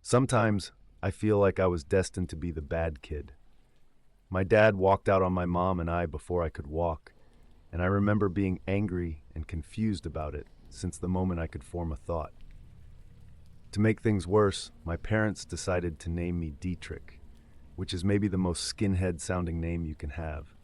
Sometimes I feel like I was destined to be the bad kid. My dad walked out on my mom and I before I could walk, and I remember being angry and confused about it since the moment I could form a thought. To make things worse, my parents decided to name me Dietrich, which is maybe the most skinhead-sounding name you can have.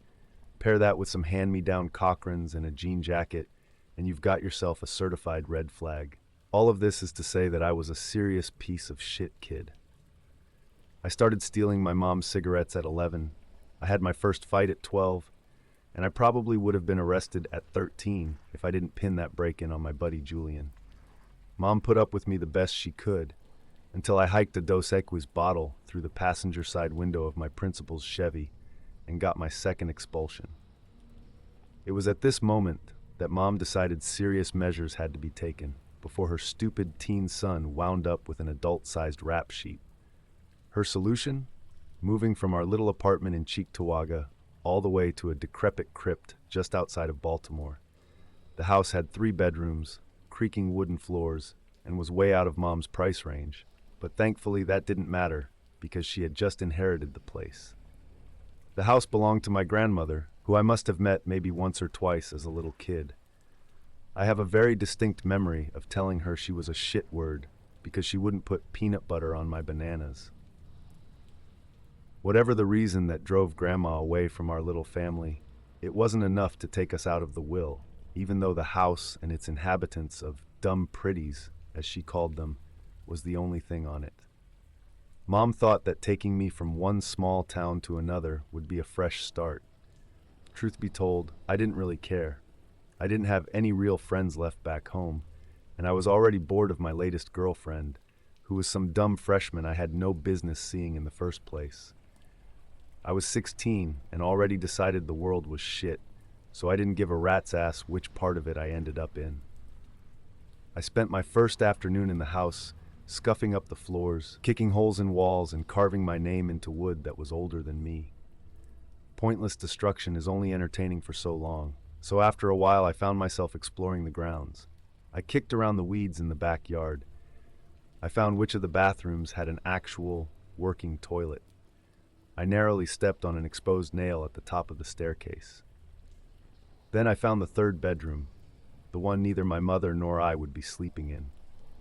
Pair that with some hand-me-down Cochranes and a jean jacket, and you've got yourself a certified red flag. All of this is to say that I was a serious piece of shit kid. I started stealing my mom's cigarettes at 11. I had my first fight at 12, and I probably would have been arrested at 13 if I didn't pin that break-in on my buddy Julian. Mom put up with me the best she could, until I hiked a Dos Equis bottle through the passenger side window of my principal's Chevy and got my second expulsion. It was at this moment that Mom decided serious measures had to be taken before her stupid teen son wound up with an adult-sized rap sheet. Her solution? Moving from our little apartment in Cheektowaga all the way to a decrepit crypt just outside of Baltimore. The house had 3 bedrooms, creaking wooden floors, and was way out of Mom's price range. But thankfully that didn't matter because she had just inherited the place. The house belonged to my grandmother, who I must have met maybe once or twice as a little kid. I have a very distinct memory of telling her she was a shit word because she wouldn't put peanut butter on my bananas. Whatever the reason that drove Grandma away from our little family, it wasn't enough to take us out of the will, even though the house and its inhabitants of dumb pretties, as she called them, was the only thing on it. Mom thought that taking me from one small town to another would be a fresh start. Truth be told, I didn't really care. I didn't have any real friends left back home, and I was already bored of my latest girlfriend, who was some dumb freshman I had no business seeing in the first place. I was 16 and already decided the world was shit, so I didn't give a rat's ass which part of it I ended up in. I spent my first afternoon in the house scuffing up the floors, kicking holes in walls, and carving my name into wood that was older than me. Pointless destruction is only entertaining for so long, so after a while I found myself exploring the grounds. I kicked around the weeds in the backyard. I found which of the bathrooms had an actual, working toilet. I narrowly stepped on an exposed nail at the top of the staircase. Then I found the 3rd bedroom, the one neither my mother nor I would be sleeping in.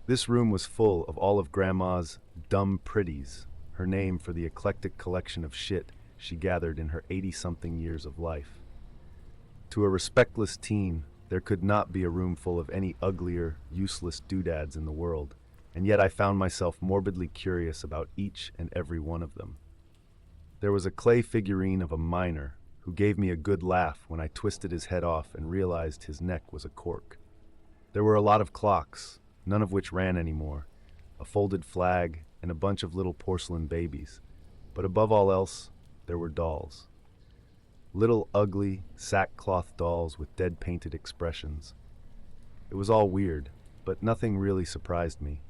This room was full of all of Grandma's dumb pretties, her name for the eclectic collection of shit she gathered in her 80-something years of life. To a respectless teen, there could not be a room full of any uglier, useless doodads in the world, and yet I found myself morbidly curious about each and every one of them. There was a clay figurine of a miner who gave me a good laugh when I twisted his head off and realized his neck was a cork. There were a lot of clocks, none of which ran anymore, a folded flag, and a bunch of little porcelain babies. But above all else, there were dolls. Little ugly, sackcloth dolls with dead-painted expressions. It was all weird, but nothing really surprised me.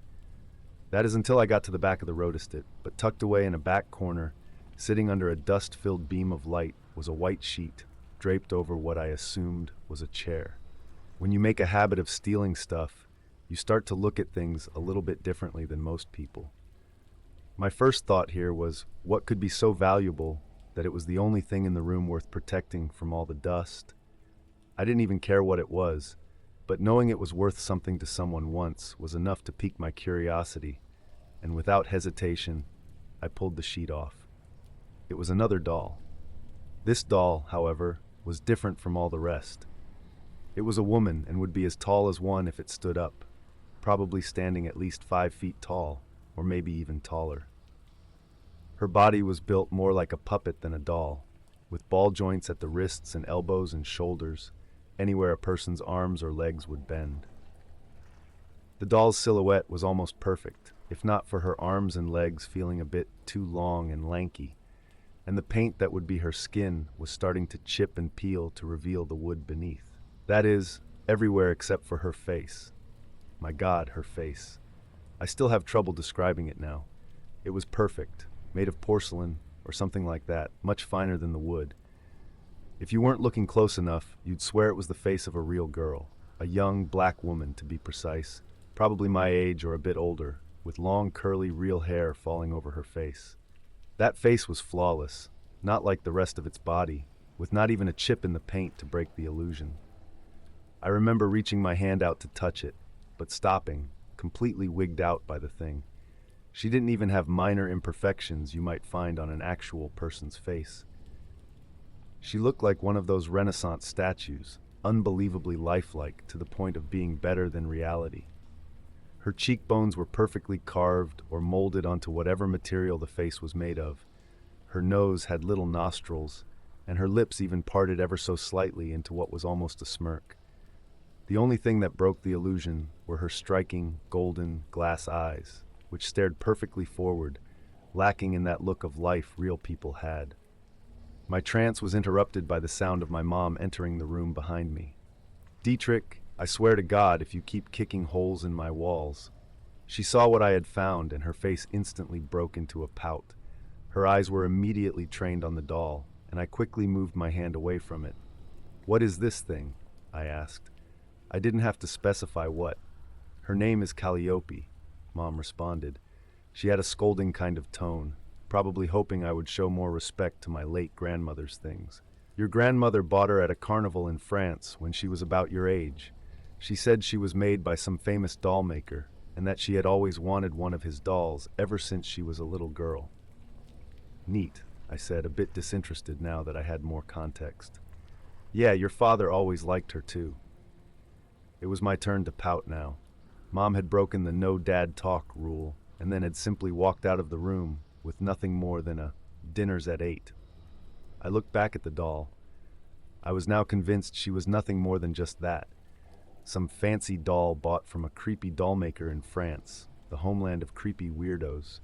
That is until I got to the back of the rotostit, but tucked away in a back corner, sitting under a dust-filled beam of light, was a white sheet draped over what I assumed was a chair. When you make a habit of stealing stuff, you start to look at things a little bit differently than most people. My first thought here was, what could be so valuable that it was the only thing in the room worth protecting from all the dust? I didn't even care what it was, but knowing it was worth something to someone once was enough to pique my curiosity, and without hesitation, I pulled the sheet off. It was another doll. This doll, however, was different from all the rest. It was a woman and would be as tall as one if it stood up, probably standing at least 5 feet tall, or maybe even taller. Her body was built more like a puppet than a doll, with ball joints at the wrists and elbows and shoulders, anywhere a person's arms or legs would bend. The doll's silhouette was almost perfect, if not for her arms and legs feeling a bit too long and lanky, and the paint that would be her skin was starting to chip and peel to reveal the wood beneath. That is, everywhere except for her face. My God, her face. I still have trouble describing it now. It was perfect, made of porcelain or something like that, much finer than the wood. If you weren't looking close enough, you'd swear it was the face of a real girl, a young black woman to be precise, probably my age or a bit older, with long curly real hair falling over her face. That face was flawless, not like the rest of its body, with not even a chip in the paint to break the illusion. I remember reaching my hand out to touch it, but stopping, completely wigged out by the thing. She didn't even have minor imperfections you might find on an actual person's face. She looked like one of those Renaissance statues, unbelievably lifelike to the point of being better than reality. Her cheekbones were perfectly carved or molded onto whatever material the face was made of. Her nose had little nostrils, and her lips even parted ever so slightly into what was almost a smirk. The only thing that broke the illusion were her striking, golden, glass eyes, which stared perfectly forward, lacking in that look of life real people had. My trance was interrupted by the sound of my mom entering the room behind me. "Dietrich, I swear to God if you keep kicking holes in my walls." She saw what I had found, and her face instantly broke into a pout. Her eyes were immediately trained on the doll, and I quickly moved my hand away from it. "What is this thing?" I asked. I didn't have to specify what. "Her name is Calliope," Mom responded. She had a scolding kind of tone, probably hoping I would show more respect to my late grandmother's things. "Your grandmother bought her at a carnival in France when she was about your age. She said she was made by some famous doll maker, and that she had always wanted one of his dolls ever since she was a little girl." "Neat," I said, a bit disinterested now that I had more context. "Yeah, your father always liked her too." It was my turn to pout now. Mom had broken the no dad talk rule, and then had simply walked out of the room with nothing more than a "dinner's at 8." I looked back at the doll. I was now convinced she was nothing more than just that. Some fancy doll bought from a creepy doll maker in France, the homeland of creepy weirdos.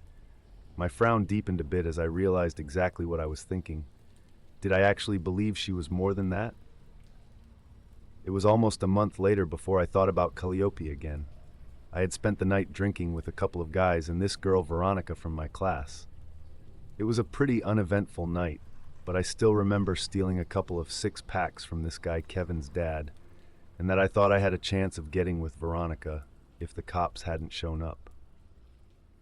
My frown deepened a bit as I realized exactly what I was thinking. Did I actually believe she was more than that? It was almost a month later before I thought about Calliope again. I had spent the night drinking with a couple of guys and this girl Veronica from my class. It was a pretty uneventful night, but I still remember stealing a couple of 6-packs from this guy Kevin's dad, and that I thought I had a chance of getting with Veronica if the cops hadn't shown up.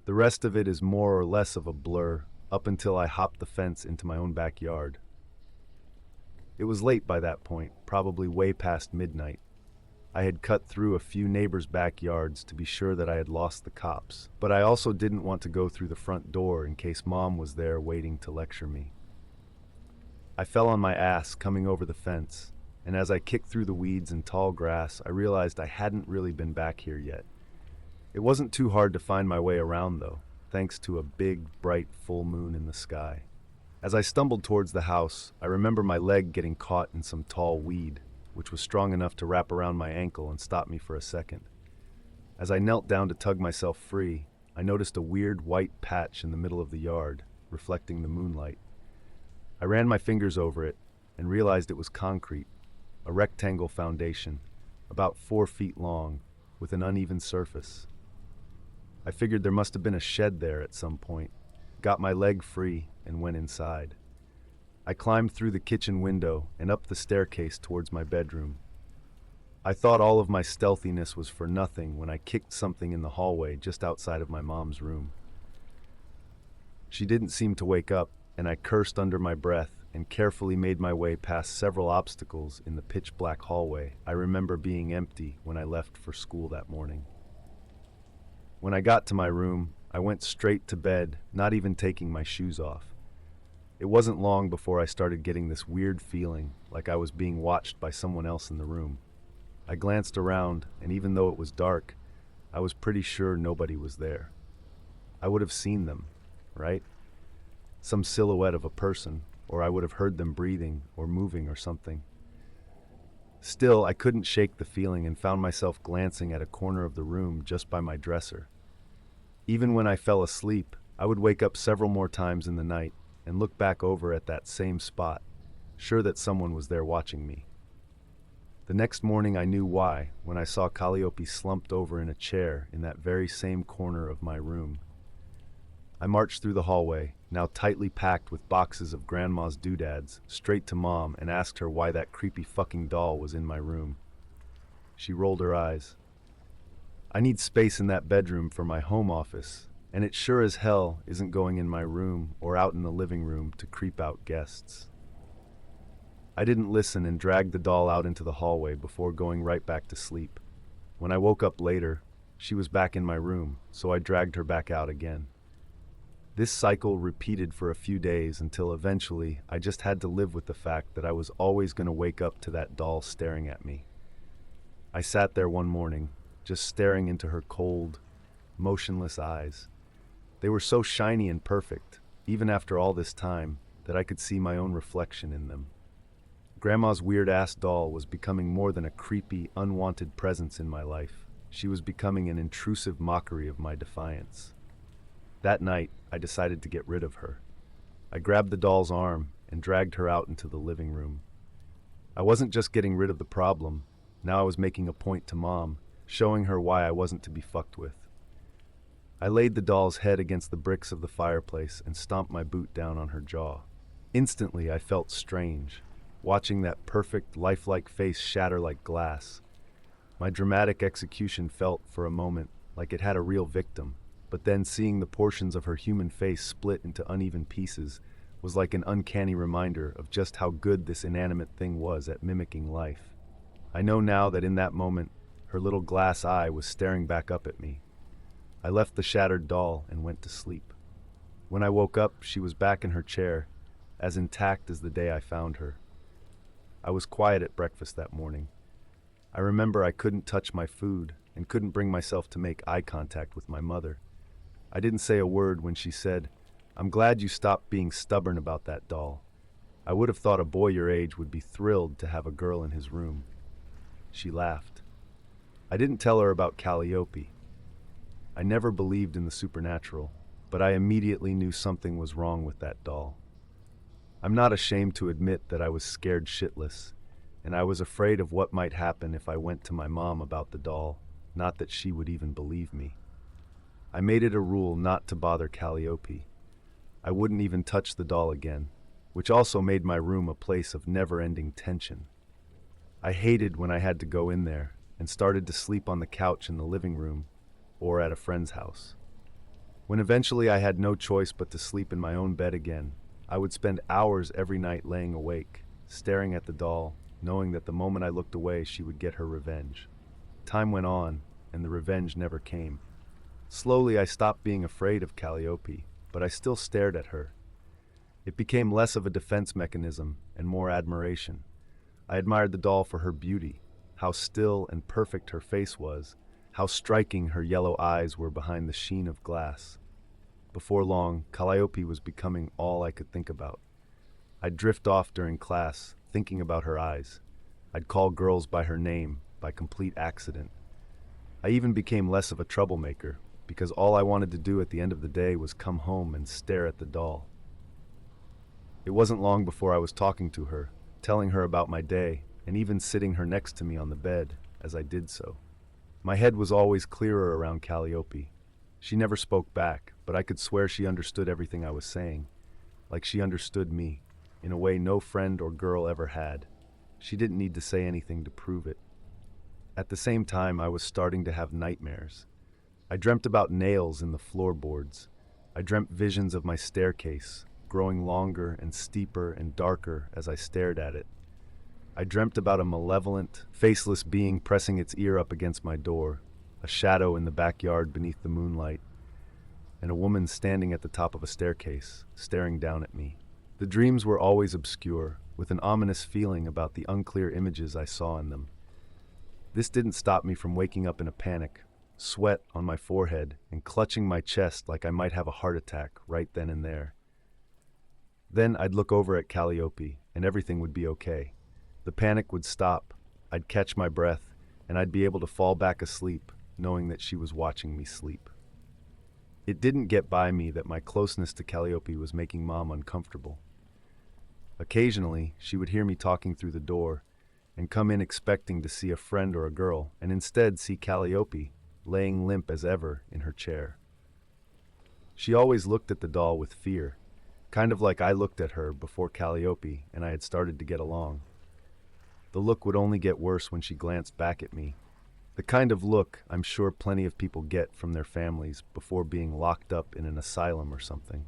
The rest of it is more or less of a blur up until I hopped the fence into my own backyard. It was late by that point, probably way past midnight. I had cut through a few neighbors' backyards to be sure that I had lost the cops, but I also didn't want to go through the front door in case Mom was there waiting to lecture me. I fell on my ass coming over the fence, and as I kicked through the weeds and tall grass, I realized I hadn't really been back here yet. It wasn't too hard to find my way around, though, thanks to a big, bright full moon in the sky. As I stumbled towards the house, I remember my leg getting caught in some tall weed, which was strong enough to wrap around my ankle and stop me for a second. As I knelt down to tug myself free, I noticed a weird white patch in the middle of the yard, reflecting the moonlight. I ran my fingers over it and realized it was concrete, a rectangle foundation, about 4 feet long, with an uneven surface. I figured there must have been a shed there at some point, got my leg free, and went inside. I climbed through the kitchen window and up the staircase towards my bedroom. I thought all of my stealthiness was for nothing when I kicked something in the hallway just outside of my mom's room. She didn't seem to wake up, and I cursed under my breath and carefully made my way past several obstacles in the pitch-black hallway I remember being empty when I left for school that morning. When I got to my room, I went straight to bed, not even taking my shoes off. It wasn't long before I started getting this weird feeling, like I was being watched by someone else in the room. I glanced around, and even though it was dark, I was pretty sure nobody was there. I would have seen them, right? Some silhouette of a person, or I would have heard them breathing or moving or something. Still, I couldn't shake the feeling and found myself glancing at a corner of the room just by my dresser. Even when I fell asleep, I would wake up several more times in the night and look back over at that same spot, sure that someone was there watching me. The next morning I knew why when I saw Calliope slumped over in a chair in that very same corner of my room. I marched through the hallway, now tightly packed with boxes of Grandma's doodads, straight to Mom and asked her why that creepy fucking doll was in my room. She rolled her eyes. I need space in that bedroom for my home office, and it sure as hell isn't going in my room or out in the living room to creep out guests. I didn't listen and dragged the doll out into the hallway before going right back to sleep. When I woke up later, she was back in my room, so I dragged her back out again. This cycle repeated for a few days until eventually I just had to live with the fact that I was always going to wake up to that doll staring at me. I sat there one morning, just staring into her cold, motionless eyes. They were so shiny and perfect, even after all this time, that I could see my own reflection in them. Grandma's weird-ass doll was becoming more than a creepy, unwanted presence in my life. She was becoming an intrusive mockery of my defiance. That night, I decided to get rid of her. I grabbed the doll's arm and dragged her out into the living room. I wasn't just getting rid of the problem. Now I was making a point to Mom, showing her why I wasn't to be fucked with. I laid the doll's head against the bricks of the fireplace and stomped my boot down on her jaw. Instantly, I felt strange, watching that perfect, lifelike face shatter like glass. My dramatic execution felt, for a moment, like it had a real victim, but then seeing the portions of her human face split into uneven pieces was like an uncanny reminder of just how good this inanimate thing was at mimicking life. I know now that in that moment, her little glass eye was staring back up at me. I left the shattered doll and went to sleep. When I woke up, she was back in her chair, as intact as the day I found her. I was quiet at breakfast that morning. I remember I couldn't touch my food and couldn't bring myself to make eye contact with my mother. I didn't say a word when she said, "I'm glad you stopped being stubborn about that doll. I would have thought a boy your age would be thrilled to have a girl in his room." She laughed. I didn't tell her about Calliope. I never believed in the supernatural, but I immediately knew something was wrong with that doll. I'm not ashamed to admit that I was scared shitless, and I was afraid of what might happen if I went to my mom about the doll, not that she would even believe me. I made it a rule not to bother Calliope. I wouldn't even touch the doll again, which also made my room a place of never-ending tension. I hated when I had to go in there and started to sleep on the couch in the living room or at a friend's house. When eventually I had no choice but to sleep in my own bed again, I would spend hours every night laying awake, staring at the doll, knowing that the moment I looked away she would get her revenge. Time went on, and the revenge never came. Slowly I stopped being afraid of Calliope, but I still stared at her. It became less of a defense mechanism and more admiration. I admired the doll for her beauty, how still and perfect her face was, how striking her yellow eyes were behind the sheen of glass. Before long, Calliope was becoming all I could think about. I'd drift off during class, thinking about her eyes. I'd call girls by her name, by complete accident. I even became less of a troublemaker, because all I wanted to do at the end of the day was come home and stare at the doll. It wasn't long before I was talking to her, telling her about my day, and even sitting her next to me on the bed as I did so. My head was always clearer around Calliope. She never spoke back, but I could swear she understood everything I was saying, like she understood me, in a way no friend or girl ever had. She didn't need to say anything to prove it. At the same time, I was starting to have nightmares. I dreamt about nails in the floorboards. I dreamt visions of my staircase, growing longer and steeper and darker as I stared at it. I dreamt about a malevolent, faceless being pressing its ear up against my door, a shadow in the backyard beneath the moonlight, and a woman standing at the top of a staircase, staring down at me. The dreams were always obscure, with an ominous feeling about the unclear images I saw in them. This didn't stop me from waking up in a panic, sweat on my forehead, and clutching my chest like I might have a heart attack right then and there. Then I'd look over at Calliope, and everything would be okay. The panic would stop, I'd catch my breath, and I'd be able to fall back asleep, knowing that she was watching me sleep. It didn't get by me that my closeness to Calliope was making Mom uncomfortable. Occasionally, she would hear me talking through the door and come in expecting to see a friend or a girl, and instead see Calliope, laying limp as ever in her chair. She always looked at the doll with fear, kind of like I looked at her before Calliope and I had started to get along. The look would only get worse when she glanced back at me, The kind of look I'm sure plenty of people get from their families before being locked up in an asylum or something.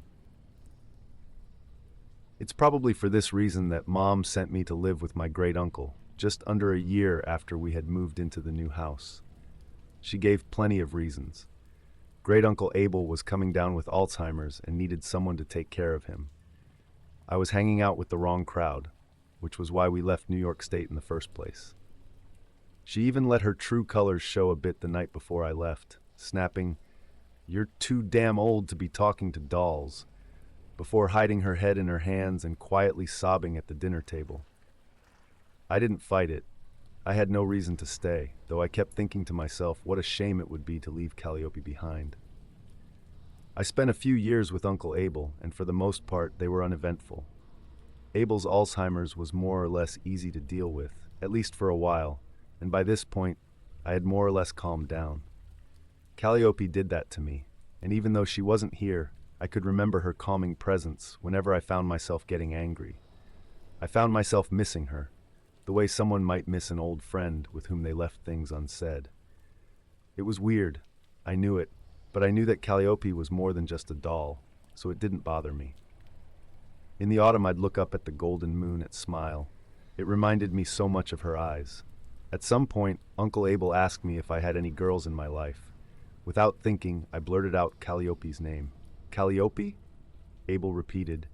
It's probably for this reason that Mom sent me to live with my great-uncle, just under a year after we had moved into the new house. She gave plenty of reasons. Great-uncle Abel was coming down with Alzheimer's and needed someone to take care of him. I was hanging out with the wrong crowd, which was why we left New York State in the first place. She even let her true colors show a bit the night before I left, snapping, "You're too damn old to be talking to dolls," before hiding her head in her hands and quietly sobbing at the dinner table. I didn't fight it. I had no reason to stay, though I kept thinking to myself what a shame it would be to leave Calliope behind. I spent a few years with Uncle Abel, and for the most part they were uneventful. Abel's Alzheimer's was more or less easy to deal with, at least for a while, and by this point I had more or less calmed down. Calliope did that to me, and even though she wasn't here, I could remember her calming presence whenever I found myself getting angry. I found myself missing her, the way someone might miss an old friend with whom they left things unsaid. It was weird, I knew it, but I knew that Calliope was more than just a doll, so it didn't bother me. In the autumn I'd look up at the golden moon and smile. It reminded me so much of her eyes. At some point, Uncle Abel asked me if I had any girls in my life. Without thinking, I blurted out Calliope's name. "Calliope?" Abel repeated,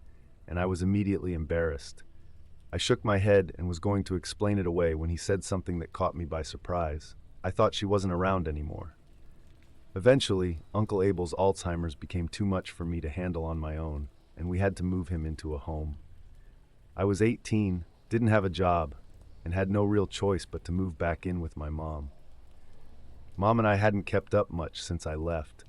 and I was immediately embarrassed. I shook my head and was going to explain it away when he said something that caught me by surprise. I thought she wasn't around anymore. Eventually, Uncle Abel's Alzheimer's became too much for me to handle on my own, and we had to move him into a home. I was 18, didn't have a job, and had no real choice but to move back in with my mom. Mom and I hadn't kept up much since I left,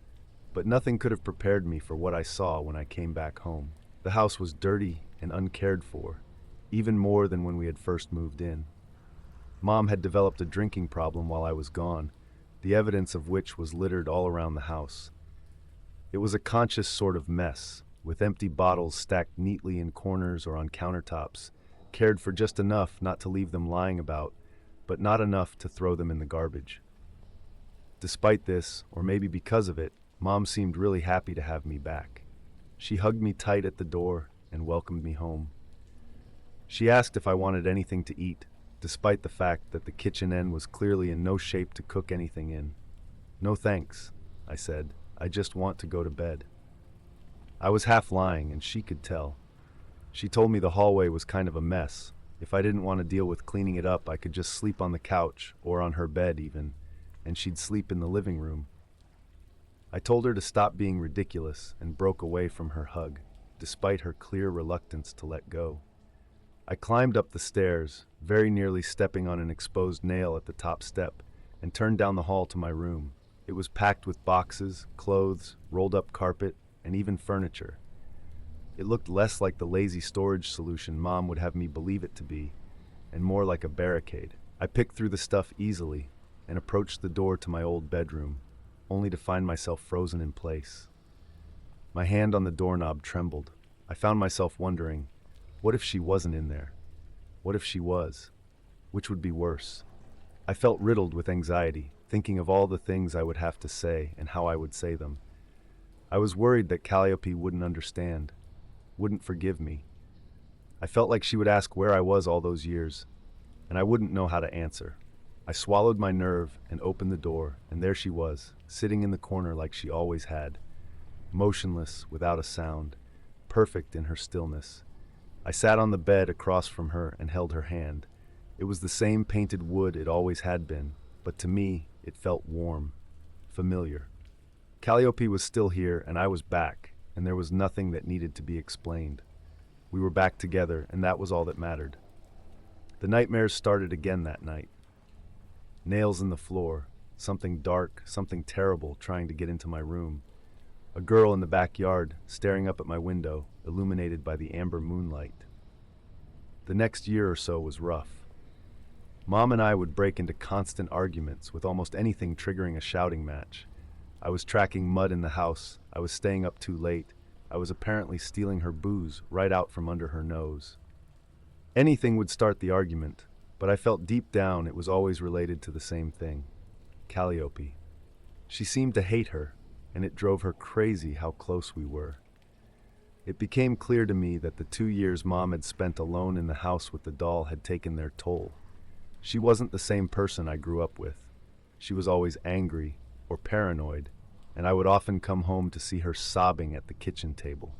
but nothing could have prepared me for what I saw when I came back home. The house was dirty and uncared for, even more than when we had first moved in. Mom had developed a drinking problem while I was gone, the evidence of which was littered all around the house. It was a conscious sort of mess, with empty bottles stacked neatly in corners or on countertops, cared for just enough not to leave them lying about, but not enough to throw them in the garbage. Despite this, or maybe because of it, Mom seemed really happy to have me back. She hugged me tight at the door and welcomed me home. She asked if I wanted anything to eat, despite the fact that the kitchen end was clearly in no shape to cook anything in. "No thanks," I said. "I just want to go to bed." I was half lying, and she could tell. She told me the hallway was kind of a mess. If I didn't want to deal with cleaning it up, I could just sleep on the couch, or on her bed even, and she'd sleep in the living room. I told her to stop being ridiculous and broke away from her hug, despite her clear reluctance to let go. I climbed up the stairs, very nearly stepping on an exposed nail at the top step, and turned down the hall to my room. It was packed with boxes, clothes, rolled-up carpet, and even furniture. It looked less like the lazy storage solution Mom would have me believe it to be, and more like a barricade. I picked through the stuff easily and approached the door to my old bedroom, only to find myself frozen in place. My hand on the doorknob trembled. I found myself wondering, what if she wasn't in there? What if she was? Which would be worse? I felt riddled with anxiety, thinking of all the things I would have to say and how I would say them. I was worried that Calliope wouldn't understand, wouldn't forgive me. I felt like she would ask where I was all those years, and I wouldn't know how to answer. I swallowed my nerve and opened the door, and there she was, sitting in the corner like she always had, motionless, without a sound, perfect in her stillness. I sat on the bed across from her and held her hand. It was the same painted wood it always had been, but to me, it felt warm, familiar. Calliope was still here, and I was back, and there was nothing that needed to be explained. We were back together, and that was all that mattered. The nightmares started again that night. Nails in the floor, something dark, something terrible trying to get into my room. A girl in the backyard, staring up at my window, illuminated by the amber moonlight. The next year or so was rough. Mom and I would break into constant arguments, with almost anything triggering a shouting match. I was tracking mud in the house, I was staying up too late, I was apparently stealing her booze right out from under her nose. Anything would start the argument, but I felt deep down it was always related to the same thing. Calliope. She seemed to hate her, and it drove her crazy how close we were. It became clear to me that the 2 years Mom had spent alone in the house with the doll had taken their toll. She wasn't the same person I grew up with. She was always angry or paranoid, and I would often come home to see her sobbing at the kitchen table.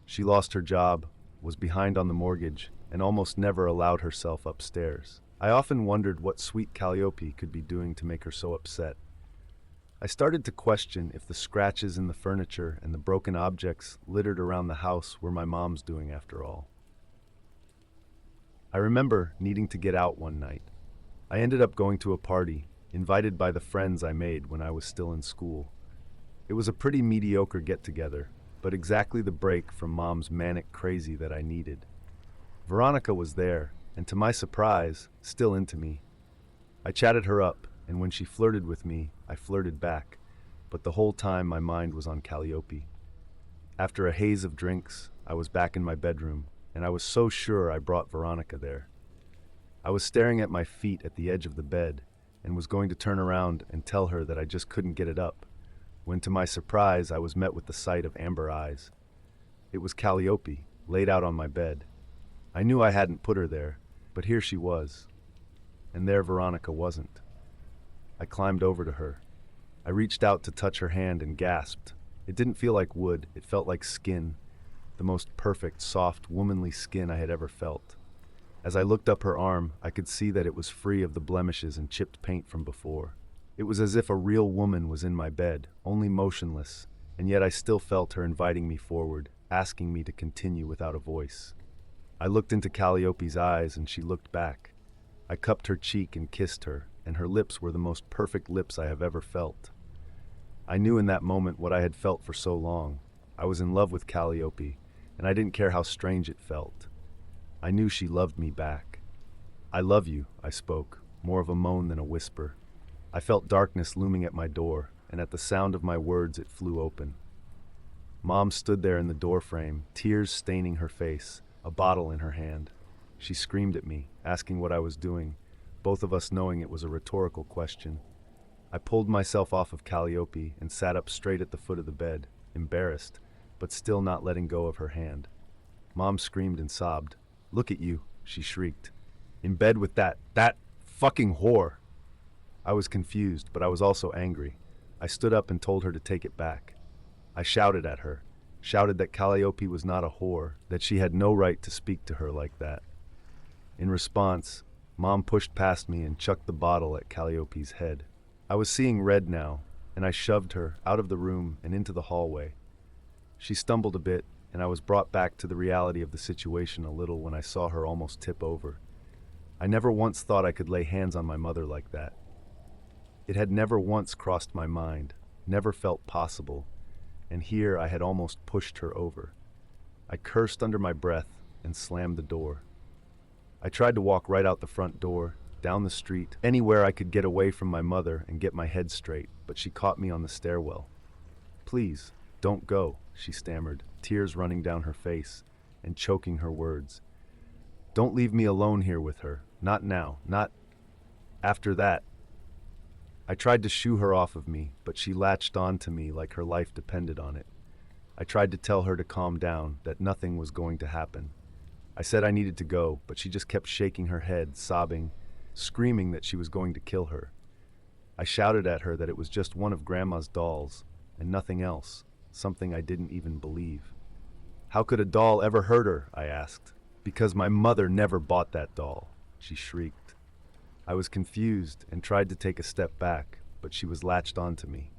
She lost her job, was behind on the mortgage, and almost never allowed herself upstairs. I often wondered what sweet Calliope could be doing to make her so upset. I started to question if the scratches in the furniture and the broken objects littered around the house were my mom's doing after all. I remember needing to get out one night. I ended up going to a party, invited by the friends I made when I was still in school. It was a pretty mediocre get-together, but exactly the break from Mom's manic crazy that I needed. Veronica was there, and to my surprise, still into me. I chatted her up, and when she flirted with me, I flirted back, but the whole time my mind was on Calliope. After a haze of drinks, I was back in my bedroom, and I was so sure I brought Veronica there. I was staring at my feet at the edge of the bed, and was going to turn around and tell her that I just couldn't get it up, when to my surprise I was met with the sight of amber eyes. It was Calliope, laid out on my bed. I knew I hadn't put her there, but here she was, and there Veronica wasn't. I climbed over to her. I reached out to touch her hand and gasped. It didn't feel like wood, it felt like skin, the most perfect, soft, womanly skin I had ever felt. As I looked up her arm, I could see that it was free of the blemishes and chipped paint from before. It was as if a real woman was in my bed, only motionless, and yet I still felt her inviting me forward, asking me to continue without a voice. I looked into Calliope's eyes and she looked back. I cupped her cheek and kissed her, and her lips were the most perfect lips I have ever felt. I knew in that moment what I had felt for so long. I was in love with Calliope, and I didn't care how strange it felt. I knew she loved me back. "I love you," I spoke, more of a moan than a whisper. I felt darkness looming at my door, and at the sound of my words it flew open. Mom stood there in the doorframe, tears staining her face, a bottle in her hand. She screamed at me, asking what I was doing, both of us knowing it was a rhetorical question. I pulled myself off of Calliope and sat up straight at the foot of the bed, embarrassed, but still not letting go of her hand. Mom screamed and sobbed. "Look at you," she shrieked. "In bed with that fucking whore." I was confused, but I was also angry. I stood up and told her to take it back. I shouted at her, shouted that Calliope was not a whore, that she had no right to speak to her like that. In response, Mom pushed past me and chucked the bottle at Calliope's head. I was seeing red now, and I shoved her out of the room and into the hallway. She stumbled a bit, and I was brought back to the reality of the situation a little when I saw her almost tip over. I never once thought I could lay hands on my mother like that. It had never once crossed my mind, never felt possible, and here I had almost pushed her over. I cursed under my breath and slammed the door. I tried to walk right out the front door, down the street, anywhere I could get away from my mother and get my head straight, but she caught me on the stairwell. "Please, don't go," she stammered, tears running down her face and choking her words. "Don't leave me alone here with her. Not now, not after that." I tried to shoo her off of me, but she latched on to me like her life depended on it. I tried to tell her to calm down, that nothing was going to happen. I said I needed to go, but she just kept shaking her head, sobbing, screaming that she was going to kill her. I shouted at her that it was just one of Grandma's dolls, and nothing else, something I didn't even believe. "How could a doll ever hurt her?" I asked. "Because my mother never bought that doll," she shrieked. I was confused and tried to take a step back, but she was latched onto me.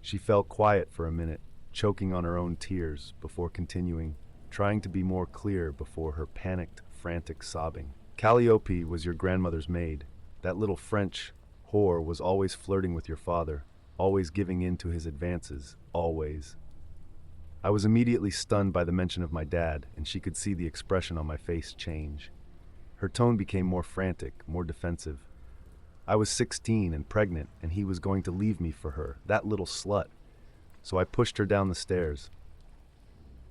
She fell quiet for a minute, choking on her own tears, before continuing, trying to be more clear before her panicked, frantic sobbing. "Calliope was your grandmother's maid. That little French whore was always flirting with your father, always giving in to his advances, always." I was immediately stunned by the mention of my dad, and she could see the expression on my face change. Her tone became more frantic, more defensive. I was 16 and pregnant, and he was going to leave me for her, that little slut. So I pushed her down the stairs.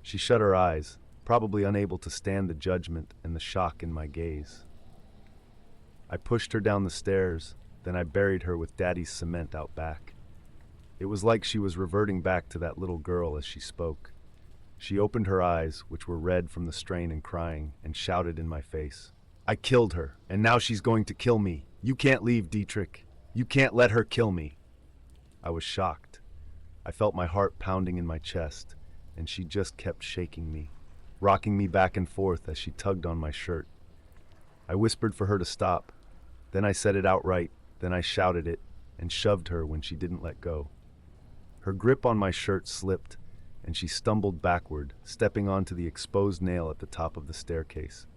She shut her eyes, probably unable to stand the judgment and the shock in my gaze. I pushed her down the stairs, Then I buried her with Daddy's cement out back. It was like she was reverting back to that little girl as she spoke. She opened her eyes, which were red from the strain and crying, and shouted in my face, "I killed her, and now she's going to kill me. You can't leave, Dietrich. You can't let her kill me." I was shocked. I felt my heart pounding in my chest, and she just kept shaking me, rocking me back and forth as she tugged on my shirt. I whispered for her to stop. Then I said it outright, then I shouted it, and shoved her when she didn't let go. Her grip on my shirt slipped, and she stumbled backward, stepping onto the exposed nail at the top of the staircase.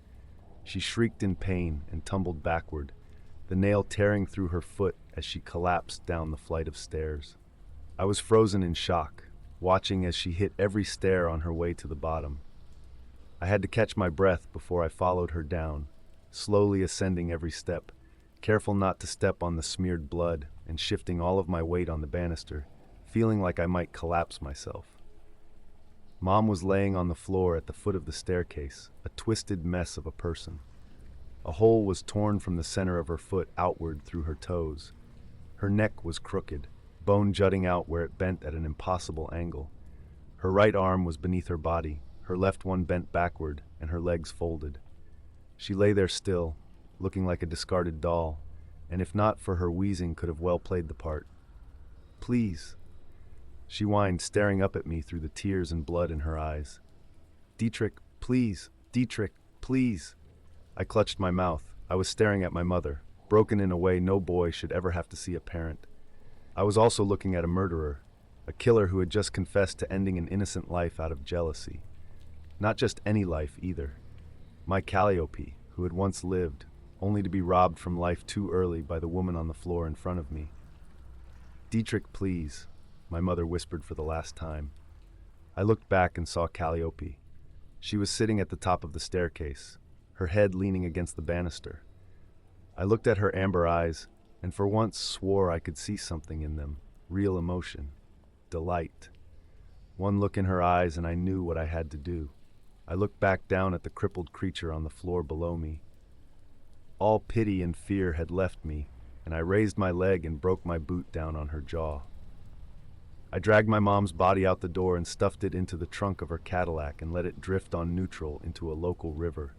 She shrieked in pain and tumbled backward, the nail tearing through her foot as she collapsed down the flight of stairs. I was frozen in shock, watching as she hit every stair on her way to the bottom. I had to catch my breath before I followed her down, slowly ascending every step, careful not to step on the smeared blood and shifting all of my weight on the banister, feeling like I might collapse myself. Mom was laying on the floor at the foot of the staircase, a twisted mess of a person. A hole was torn from the center of her foot outward through her toes. Her neck was crooked, bone jutting out where it bent at an impossible angle. Her right arm was beneath her body, her left one bent backward, and her legs folded. She lay there still, looking like a discarded doll, and if not for her wheezing, could have well played the part. "Please," she whined, staring up at me through the tears and blood in her eyes. "Dietrich, please, Dietrich, please." I clutched my mouth. I was staring at my mother, broken in a way no boy should ever have to see a parent. I was also looking at a murderer, a killer who had just confessed to ending an innocent life out of jealousy. Not just any life either. My Calliope, who had once lived, only to be robbed from life too early by the woman on the floor in front of me. "Dietrich, please," my mother whispered for the last time. I looked back and saw Calliope. She was sitting at the top of the staircase, her head leaning against the banister. I looked at her amber eyes, and for once swore I could see something in them, real emotion, delight. One look in her eyes and I knew what I had to do. I looked back down at the crippled creature on the floor below me. All pity and fear had left me, and I raised my leg and broke my boot down on her jaw. I dragged my mom's body out the door and stuffed it into the trunk of her Cadillac and let it drift on neutral into a local river.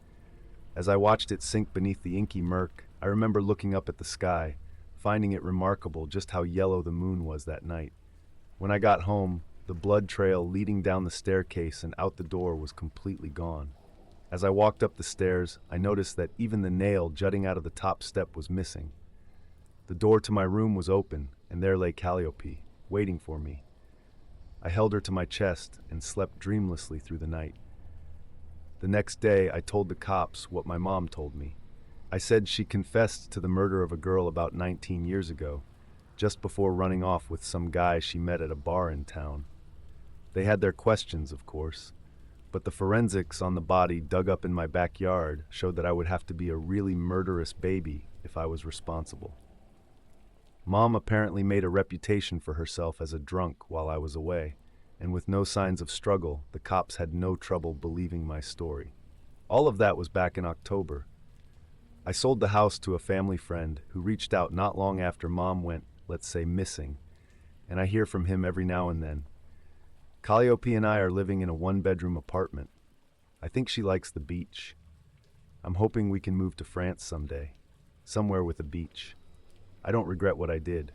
As I watched it sink beneath the inky murk, I remember looking up at the sky, finding it remarkable just how yellow the moon was that night. When I got home, the blood trail leading down the staircase and out the door was completely gone. As I walked up the stairs, I noticed that even the nail jutting out of the top step was missing. The door to my room was open, and there lay Calliope, waiting for me. I held her to my chest and slept dreamlessly through the night. The next day, I told the cops what my mom told me. I said she confessed to the murder of a girl about 19 years ago, just before running off with some guy she met at a bar in town. They had their questions, of course, but the forensics on the body dug up in my backyard showed that I would have to be a really murderous baby if I was responsible. Mom apparently made a reputation for herself as a drunk while I was away, and with no signs of struggle, the cops had no trouble believing my story. All of that was back in October. I sold the house to a family friend who reached out not long after Mom went, let's say, missing, and I hear from him every now and then. Calliope and I are living in a one-bedroom apartment. I think she likes the beach. I'm hoping we can move to France someday, somewhere with a beach. I don't regret what I did.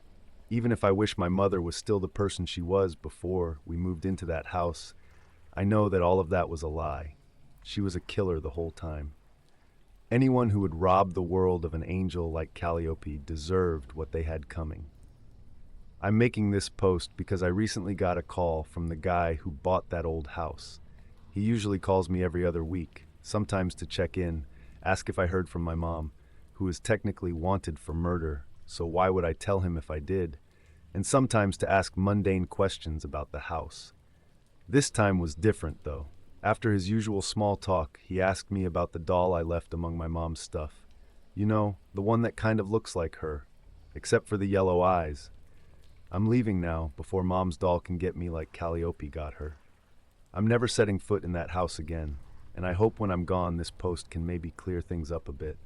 Even if I wish my mother was still the person she was before we moved into that house, I know that all of that was a lie. She was a killer the whole time. Anyone who would rob the world of an angel like Calliope deserved what they had coming. I'm making this post because I recently got a call from the guy who bought that old house. He usually calls me every other week, sometimes to check in, ask if I heard from my mom, who is technically wanted for murder, so why would I tell him if I did? And sometimes to ask mundane questions about the house. This time was different, though. After his usual small talk, he asked me about the doll I left among my mom's stuff. You know, the one that kind of looks like her, except for the yellow eyes. I'm leaving now, before Mom's doll can get me like Calliope got her. I'm never setting foot in that house again, and I hope when I'm gone this post can maybe clear things up a bit.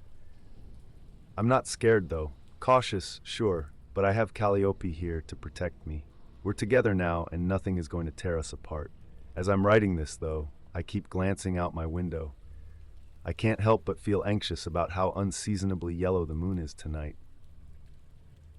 I'm not scared, though. Cautious, sure, but I have Calliope here to protect me. We're together now, and nothing is going to tear us apart. As I'm writing this, though, I keep glancing out my window. I can't help but feel anxious about how unseasonably yellow the moon is tonight.